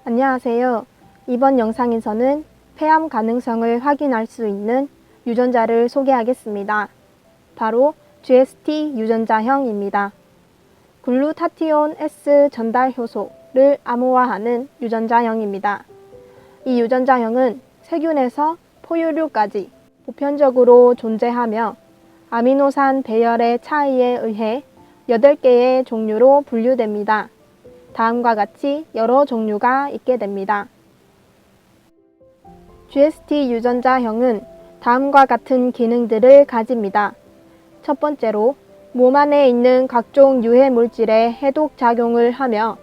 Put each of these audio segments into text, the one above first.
안녕하세요. 이번 영상에서는 폐암 가능성을 확인할 수 있는 유전자를 소개하겠습니다. 바로 GST 유전자형입니다. 글루타티온 S 전달 효소를 암호화하는 유전자형입니다. 이 유전자형은 세균에서 포유류까지 보편적으로 존재하며 아미노산 배열의 차이에 의해 8개의 종류로 분류됩니다. 다음과 같이 여러 종류가 있게 됩니다. GST 유전자형은 다음과 같은 기능들을 가집니다. 첫 번째로 몸 안에 있는 각종 유해 물질에 해독 작용을 하며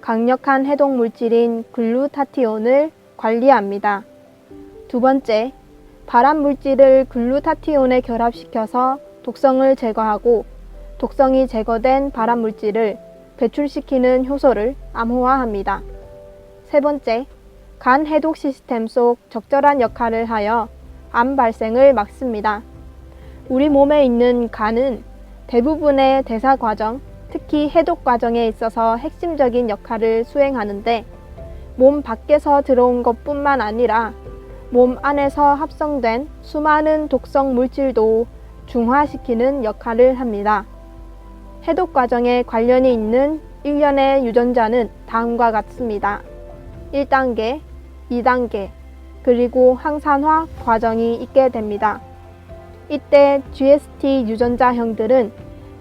강력한 해독 물질인 글루타티온을 관리합니다. 두 번째, 발암 물질을 글루타티온에 결합시켜서 독성을 제거하고 독성이 제거된 발암 물질을 배출시키는 효소를 암호화합니다. 세 번째, 간 해독 시스템 속 적절한 역할을 하여 암 발생을 막습니다. 우리 몸에 있는 간은 대부분의 대사 과정, 특히 해독 과정에 있어서 핵심적인 역할을 수행하는데 몸 밖에서 들어온 것뿐만 아니라 몸 안에서 합성된 수많은 독성 물질도 중화시키는 역할을 합니다. 해독 과정에 관련이 있는 일련의 유전자는 다음과 같습니다. 1단계, 2단계, 그리고 항산화 과정이 있게 됩니다. 이때 GST 유전자형들은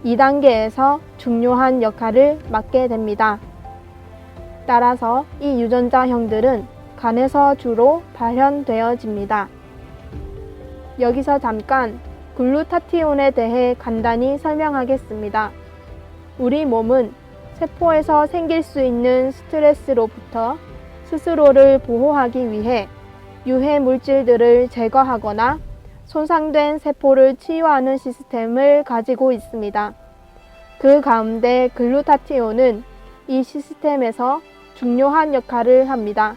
2단계에서 중요한 역할을 맡게 됩니다. 따라서 이 유전자형들은 간에서 주로 발현되어집니다. 여기서 잠깐 글루타티온에 대해 간단히 설명하겠습니다. 우리 몸은 세포에서 생길 수 있는 스트레스로부터 스스로를 보호하기 위해 유해 물질들을 제거하거나 손상된 세포를 치유하는 시스템을 가지고 있습니다. 그 가운데 글루타티온은 이 시스템에서 중요한 역할을 합니다.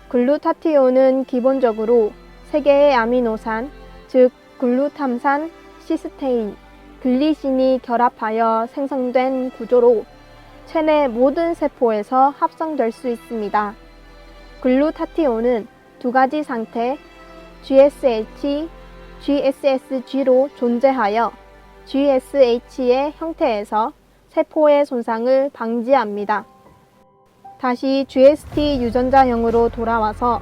글루타티온은 기본적으로 3개의 아미노산, 즉 글루탐산, 시스테인, 글리신이 결합하여 생성된 구조로 체내 모든 세포에서 합성될 수 있습니다. 글루타티온은 두 가지 상태 GSH, GSSG로 존재하여 GSH의 형태에서 세포의 손상을 방지합니다. 다시 GST 유전자형으로 돌아와서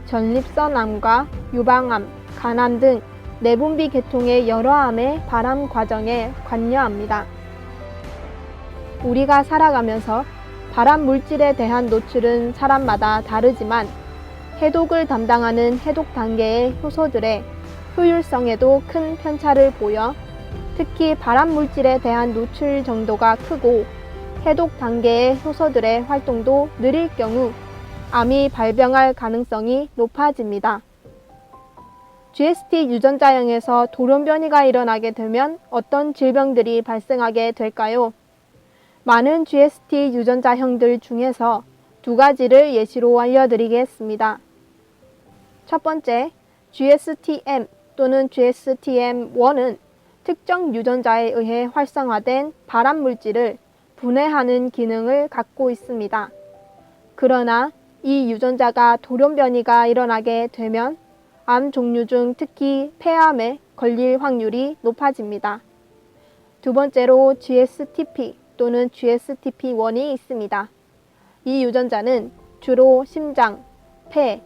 전립선암과 유방암, 간암 등 내분비 계통의 여러 암의 발암 과정에 관여합니다. 우리가 살아가면서 발암 물질에 대한 노출은 사람마다 다르지만 해독을 담당하는 해독 단계의 효소들의 효율성에도 큰 편차를 보여 특히 발암 물질에 대한 노출 정도가 크고 해독 단계의 효소들의 활동도 느릴 경우 암이 발병할 가능성이 높아집니다. GST 유전자형에서 돌연변이가 일어나게 되면 어떤 질병들이 발생하게 될까요? 많은 GST 유전자형들 중에서 두 가지를 예시로 알려드리겠습니다. 첫 번째, GSTM 또는 GSTM1은 특정 유전자에 의해 활성화된 발암 물질을 분해하는 기능을 갖고 있습니다. 그러나 이 유전자가 돌연변이가 일어나게 되면 암 종류 중 특히 폐암에 걸릴 확률이 높아집니다. 두 번째로 GSTP 또는 GSTP1이 있습니다. 이 유전자는 주로 심장, 폐,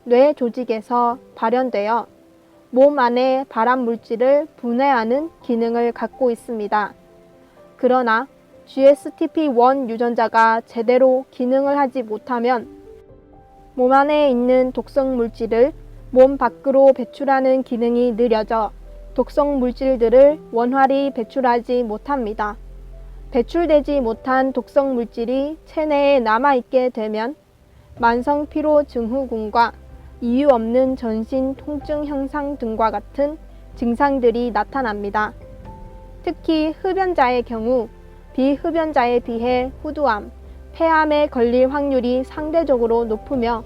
뇌 조직에서 발현되어 몸 안의 발암 물질을 분해하는 기능을 갖고 있습니다. 그러나 GSTP1 유전자가 제대로 기능을 하지 못하면 몸 안에 있는 독성 물질을 몸 밖으로 배출하는 기능이 느려져 독성 물질들을 원활히 배출하지 못합니다. 배출되지 못한 독성 물질이 체내에 남아있게 되면 만성 피로 증후군과 이유 없는 전신 통증 형상 등과 같은 증상들이 나타납니다. 특히 흡연자의 경우 비흡연자에 비해 후두암, 폐암에 걸릴 확률이 상대적으로 높으며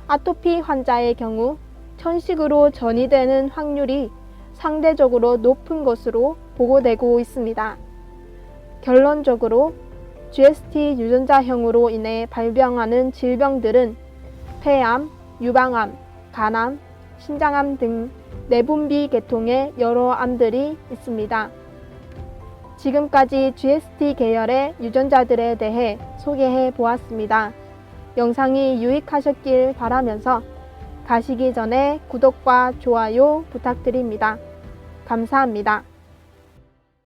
아토피 환자의 경우 천식으로 전이되는 확률이 상대적으로 높은 것으로 보고되고 있습니다. 결론적으로 GST 유전자형으로 인해 발병하는 질병들은 폐암, 유방암, 간암, 신장암 등 내분비 계통의 여러 암들이 있습니다. 지금까지 GST 계열의 유전자들에 대해 소개해 보았습니다. 영상이 유익하셨길 바라면서 가시기 전에 구독과 좋아요 부탁드립니다. 감사합니다.